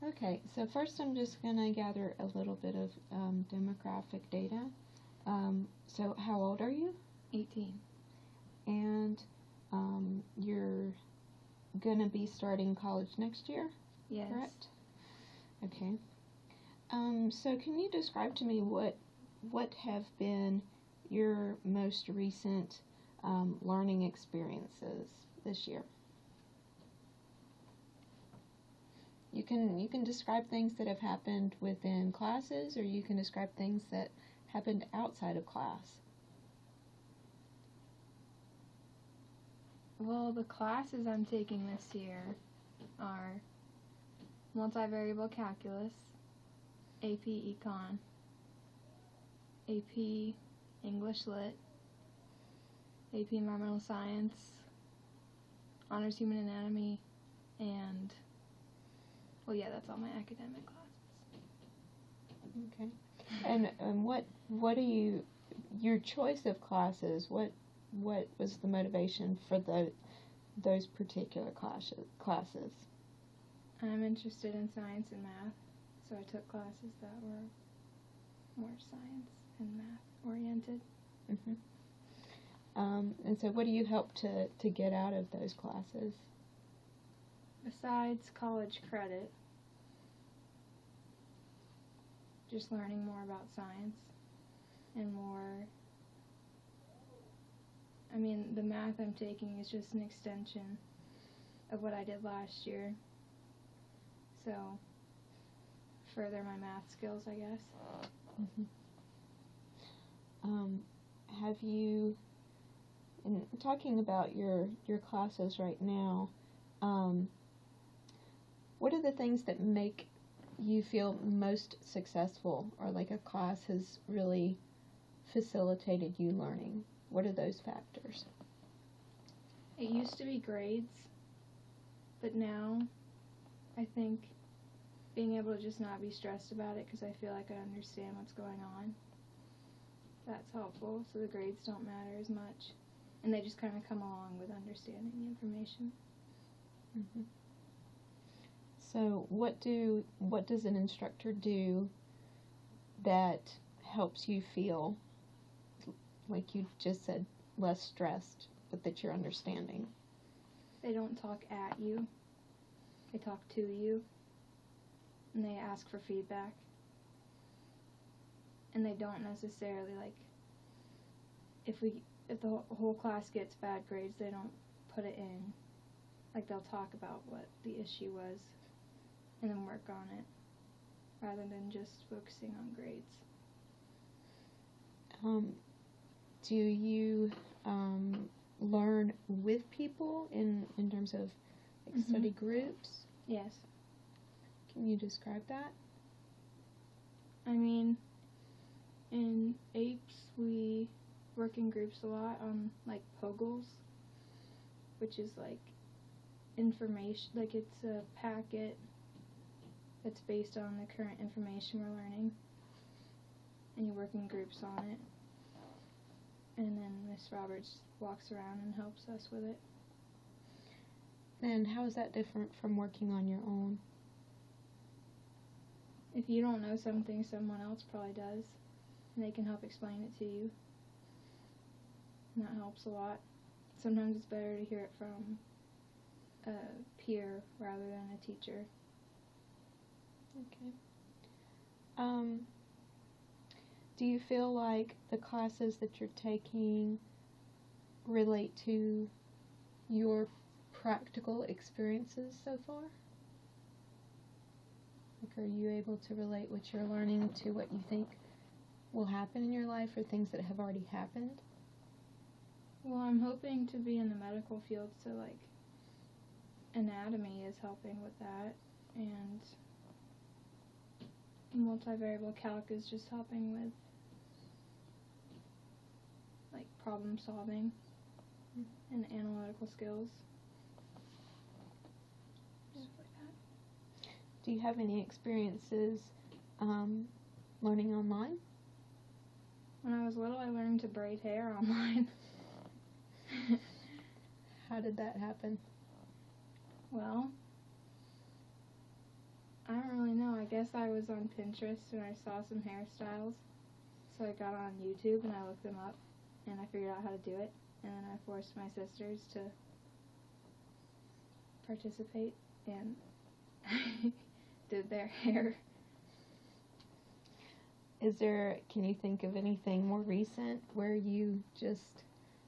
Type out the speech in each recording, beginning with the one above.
Okay, so first I'm just going to gather a little bit of demographic data. So how old are you? 18. And you're going to be starting college next year? Yes. Correct? Okay. So can you describe to me what have been your most recent learning experiences this year? You can describe things that have happened within classes, or you can describe things that happened outside of class. Well, the classes I'm taking this year are multivariable calculus, AP Econ, AP English Lit, AP Environmental Science, Honors Human Anatomy, and, well, yeah, that's all my academic classes. Okay. And what do you, your choice of classes, what was the motivation for those particular classes? I'm interested in science and math, so I took classes that were more science and math oriented. Mm-hmm. And so what do you hope to get out of those classes? Besides college credit, just learning more about science and more, I mean, the math I'm taking is just an extension of what I did last year, so further my math skills, I guess. Mm-hmm. Have you, in talking about your classes right now, what are the things that make you feel most successful, or like a class has really facilitated you learning? What are those factors? It used to be grades, but now I think being able to just not be stressed about it because I feel like I understand what's going on, that's helpful, so the grades don't matter as much, and they just kind of come along with understanding the information. Mm-hmm. So what does an instructor do that helps you feel, like you just said, less stressed, but that you're understanding? They don't talk at you, they talk to you, and they ask for feedback. And they don't necessarily, like, if the whole class gets bad grades, they don't put it in. Like, they'll talk about what the issue was and then work on it, rather than just focusing on grades. Do you learn with people in terms of like study groups? Yes. Can you describe that? I mean, in APES, we work in groups a lot on, like, POGLES, which is, like, information, like, it's a packet that's based on the current information we're learning, and you work in groups on it, and then Miss Roberts walks around and helps us with it. And how is that different from working on your own? If you don't know something, someone else probably does, and they can help explain it to you, and that helps a lot. Sometimes it's better to hear it from a peer rather than a teacher. Okay. Do you feel like the classes that you're taking relate to your practical experiences so far? Like, are you able to relate what you're learning to what you think will happen in your life, or things that have already happened? Well, I'm hoping to be in the medical field, so, like, anatomy is helping with that, and multivariable calc is just helping with, like, problem solving and analytical skills. Stuff like that. Do you have any experiences learning online? When I was little, I learned to braid hair online. How did that happen? Well, I don't guess I was on Pinterest and I saw some hairstyles. So I got on YouTube and I looked them up and I figured out how to do it. And then I forced my sisters to participate and did their hair. Can you think of anything more recent where you just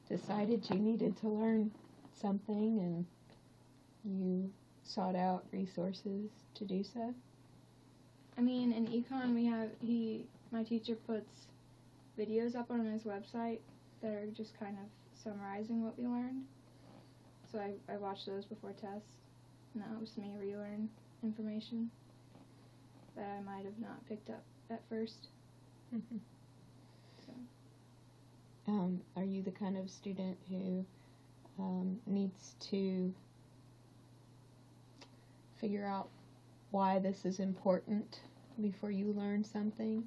decided you needed to learn something and you sought out resources to do so? I mean, in econ my teacher puts videos up on his website that are just kind of summarizing what we learned. So I watched those before tests, and that helps me relearn information that I might have not picked up at first. Mm-hmm. So. Are you the kind of student who needs to figure out why this is important before you learn something?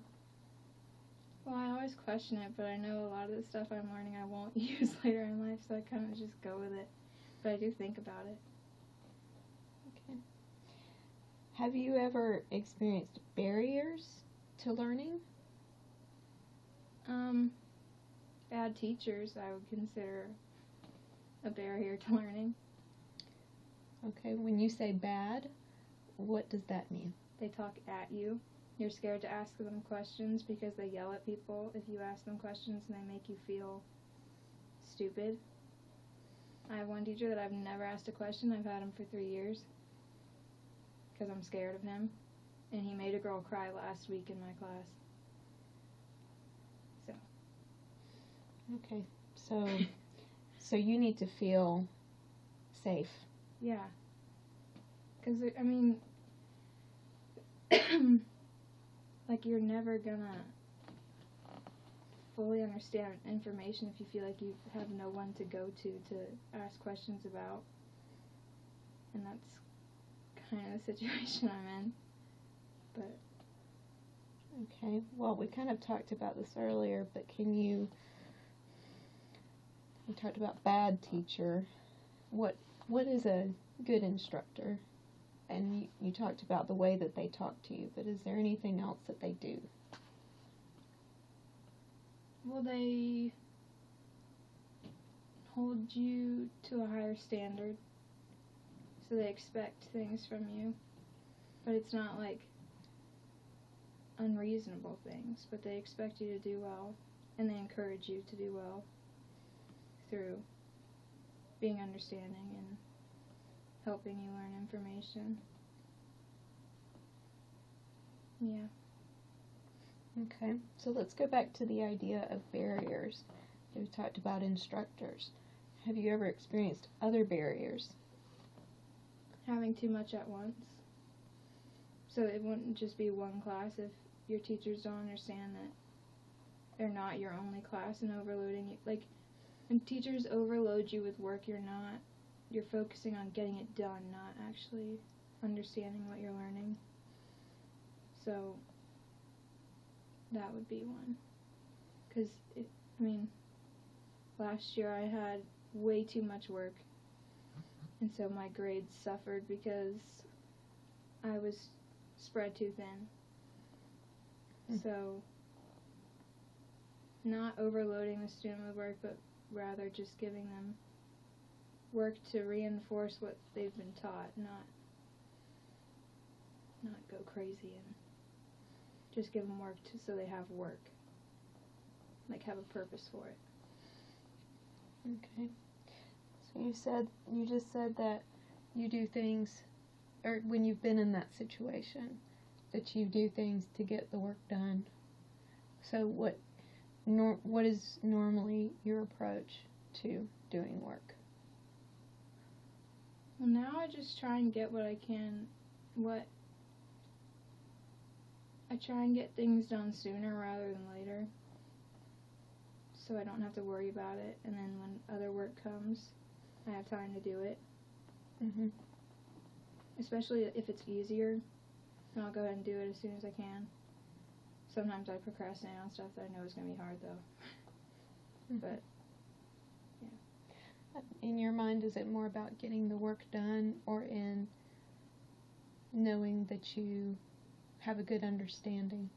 Well, I always question it, but I know a lot of the stuff I'm learning I won't use later in life, so I kind of just go with it. But I do think about it. Okay. Have you ever experienced barriers to learning? Bad teachers I would consider a barrier to learning. Okay, when you say bad, what does that mean? They talk at you. You're scared to ask them questions because they yell at people if you ask them questions and they make you feel stupid. I have one teacher that I've never asked a question. I've had him for 3 years because I'm scared of him. And he made a girl cry last week in my class. So. Okay, so you need to feel safe. Yeah. Because, I mean, like, you're never gonna fully understand information if you feel like you have no one to go to ask questions about. And that's kind of the situation I'm in. But. Okay, well, we kind of talked about this earlier, but we talked about bad teacher. What is a good instructor? And you talked about the way that they talk to you, but is there anything else that they do? Well, they hold you to a higher standard, so they expect things from you, but it's not like unreasonable things, but they expect you to do well, and they encourage you to do well through being understanding and helping you learn information. Yeah. Okay, so let's go back to the idea of barriers. We talked about instructors. Have you ever experienced other barriers? Having too much at once. So it wouldn't just be one class if your teachers don't understand that they're not your only class and overloading you. Like, when teachers overload you with work, you're focusing on getting it done, not actually understanding what you're learning. So that would be one. Because, last year I had way too much work, and so my grades suffered because I was spread too thin. So, not overloading the student with work, but rather just giving them work to reinforce what they've been taught, not go crazy and just give them work so they have work, like have a purpose for it. Okay. So you just said that you do things, or when you've been in that situation, that you do things to get the work done. So what is normally your approach to doing work? Well, now I just try and get what I can. I try and get things done sooner rather than later, so I don't have to worry about it, and then when other work comes, I have time to do it. Mm-hmm. Especially if it's easier, and I'll go ahead and do it as soon as I can. Sometimes I procrastinate on stuff that I know is going to be hard, though. Mm-hmm. But, yeah. In your mind, is it more about getting the work done, or in knowing that you have a good understanding.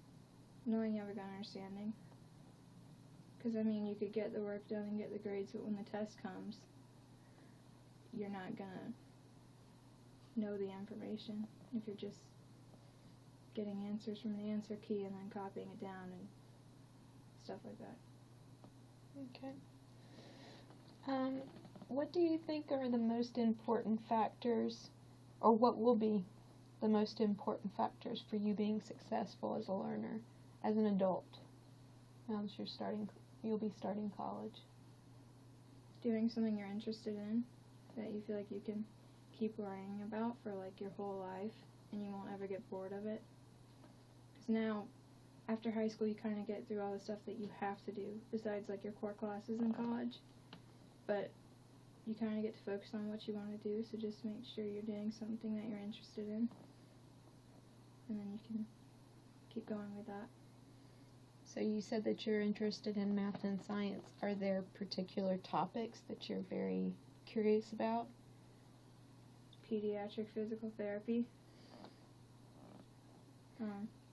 Knowing you have a good understanding. Because, I mean, you could get the work done and get the grades, but when the test comes, you're not going to know the information if you're just getting answers from the answer key and then copying it down and stuff like that. Okay. What do you think are the most important factors, or what will be the most important factors for you being successful as a learner, as an adult, now that you'll be starting college? Doing something you're interested in, that you feel like you can keep learning about for like your whole life, and you won't ever get bored of it. Because now, after high school, you kind of get through all the stuff that you have to do, besides like your core classes in college. But you kind of get to focus on what you want to do, so just make sure you're doing something that you're interested in, and then you can keep going with that. So you said that you're interested in math and science. Are there particular topics that you're very curious about? Pediatric physical therapy.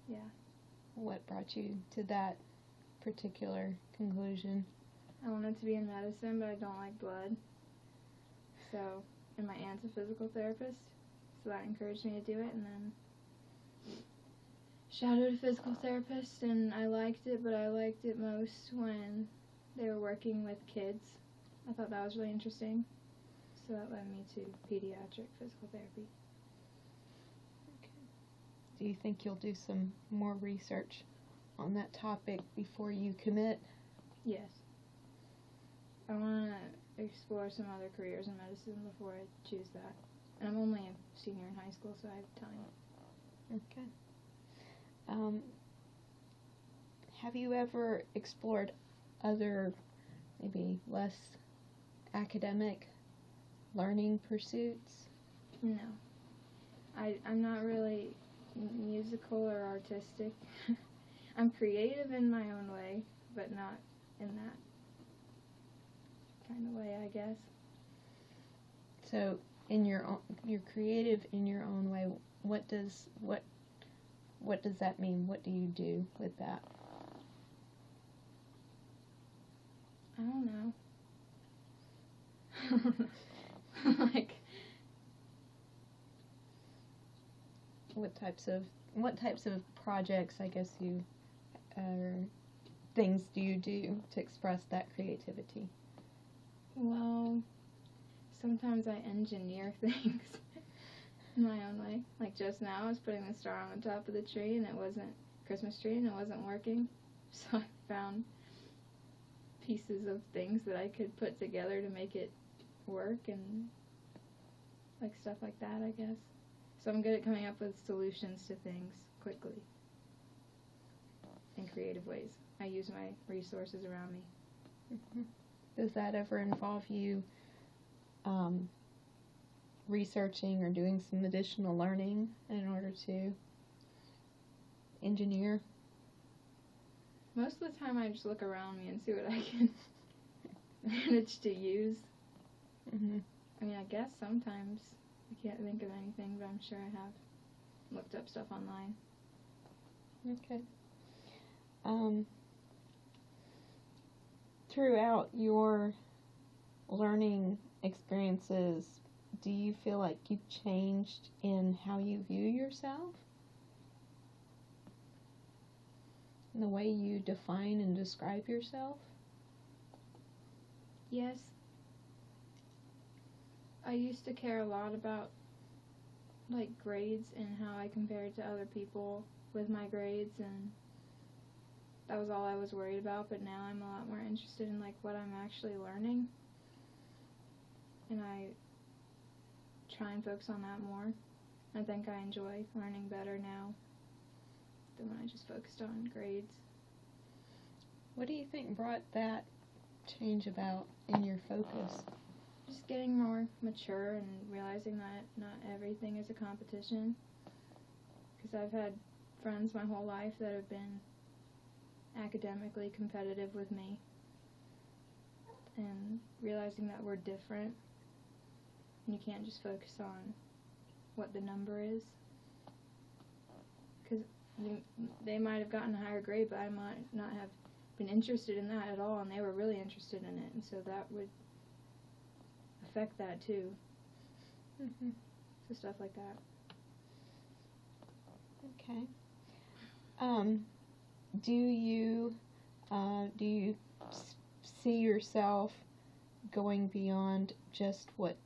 Yeah. What brought you to that particular conclusion? I wanted to be in medicine, but I don't like blood. So, and my aunt's a physical therapist, so that encouraged me to do it, and then shadowed a physical therapist, and I liked it, but I liked it most when they were working with kids. I thought that was really interesting, so that led me to pediatric physical therapy. Do you think you'll do some more research on that topic before you commit? Yes. I want to explore some other careers in medicine before I choose that. And I'm only a senior in high school, so I have time. Okay. Have you ever explored other, maybe less academic learning pursuits? No. I'm not really musical or artistic. I'm creative in my own way, but not in that kind of way, I guess. So, you're creative in your own way. What does that mean? What do you do with that? I don't know. Like, what types of projects, I guess things do you do to express that creativity? well, sometimes I engineer things in my own way. Like just now, I was putting the star on the top of the tree, and it wasn't Christmas tree, and it wasn't working. So I found pieces of things that I could put together to make it work, and like stuff like that, I guess. So I'm good at coming up with solutions to things quickly in creative ways. I use my resources around me. Mm-hmm. Does that ever involve you researching or doing some additional learning in order to engineer? Most of the time I just look around me and see what I can manage to use. Mm-hmm. I mean, I guess sometimes I can't think of anything, but I'm sure I have looked up stuff online. Okay. Throughout your learning experiences, do you feel like you've changed in how you view yourself? In the way you define and describe yourself? Yes. I used to care a lot about like grades and how I compared to other people with my grades, and that was all I was worried about, but now I'm a lot more interested in like what I'm actually learning, and I try and focus on that more. I think I enjoy learning better now than when I just focused on grades. What do you think brought that change about in your focus? Just getting more mature and realizing that not everything is a competition. Because I've had friends my whole life that have been academically competitive with me. And realizing that we're different. And you can't just focus on what the number is. Because they might have gotten a higher grade, but I might not have been interested in that at all, and they were really interested in it, and so that would affect that too. Mm-hmm. So stuff like that. Okay. Do you see yourself going beyond just what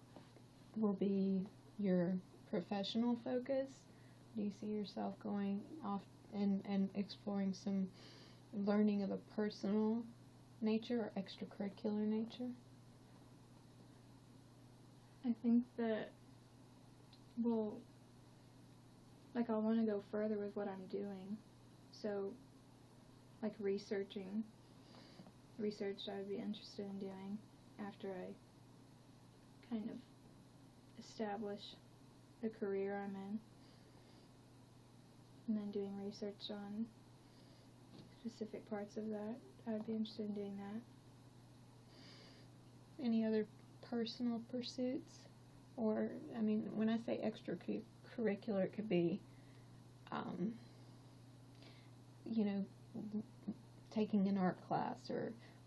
will be your professional focus? Do you see yourself going off and exploring some learning of a personal nature or extracurricular nature? I think that, well, like I want to go further with what I'm doing. So, like research I would be interested in doing after I kind of establish the career I'm in. And then doing research on specific parts of that. I would be interested in doing that. Any other personal pursuits? Or, I mean, when I say extracurricular, it could be, taking an art class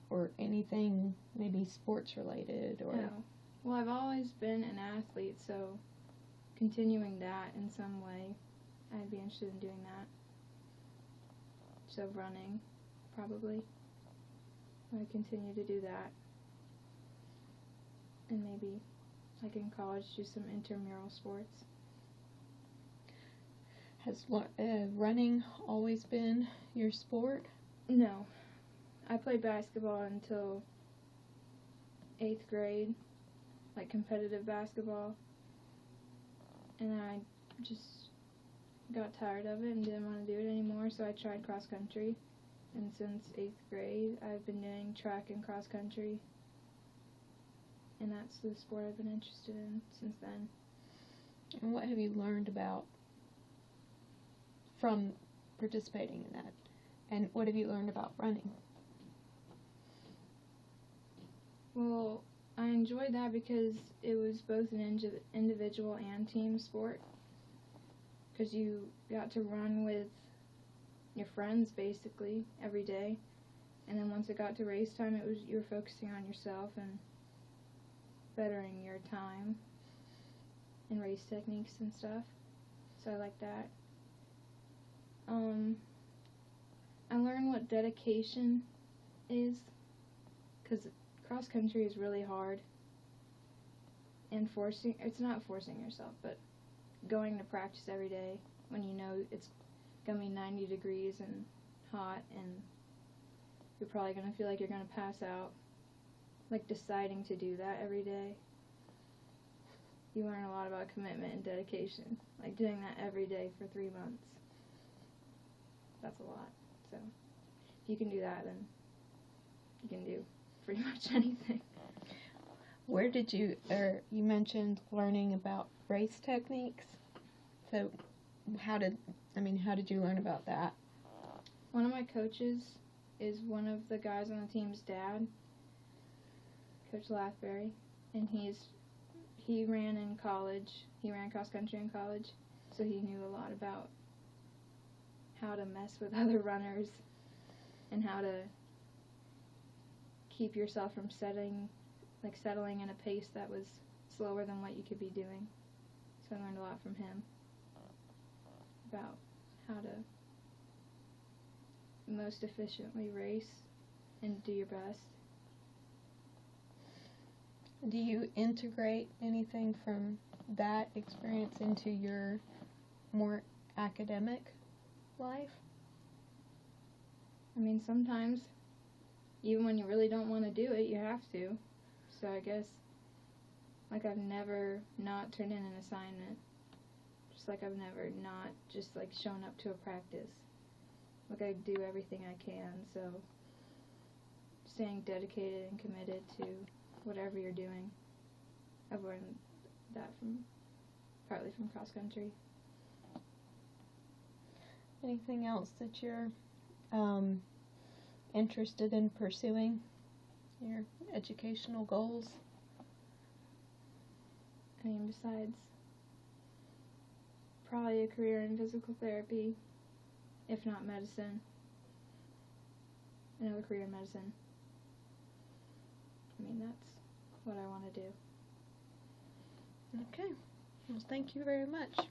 or anything maybe sports related or... No. Well, I've always been an athlete, so continuing that in some way, I'd be interested in doing that. So running, probably. I would continue to do that. And maybe, like in college, do some intramural sports. Has running always been your sport? No. I played basketball until 8th grade, like competitive basketball. And I just got tired of it and didn't want to do it anymore, so I tried cross country. And since 8th grade, I've been doing track and cross country. And that's the sport I've been interested in since then. And what have you learned about from participating in that? And what have you learned about running? Well, I enjoyed that because it was both an individual and team sport. Because you got to run with your friends basically every day. And then once it got to race time, you were focusing on yourself and bettering your time and race techniques and stuff. So I like that. I learned what dedication is, because cross country is really hard, and it's not forcing yourself, but going to practice every day when you know it's gonna be 90 degrees and hot and you're probably gonna feel like you're gonna pass out, like deciding to do that every day. You learn a lot about commitment and dedication, like doing that every day for 3 months. That's a lot. So if you can do that, then you can do pretty much anything. Where did you mentioned learning about race techniques. So how did you learn about that? One of my coaches is one of the guys on the team's dad, Coach Lathbury, and he ran in college. He ran cross country in college, so he knew a lot about how to mess with other runners and how to keep yourself from settling in a pace that was slower than what you could be doing. So I learned a lot from him about how to most efficiently race and do your best. Do you integrate anything from that experience into your more academic life? I mean, sometimes, even when you really don't want to do it, you have to. So I guess, like, I've never not turned in an assignment. Just like I've never not just, like, shown up to a practice. Like, I do everything I can, so staying dedicated and committed to whatever you're doing. I've learned that partly from cross country. Anything else that you're interested in pursuing? Your educational goals? I mean, besides probably a career in physical therapy, if not medicine, another career in medicine. I mean, that's what I want to do. Okay. Well, thank you very much.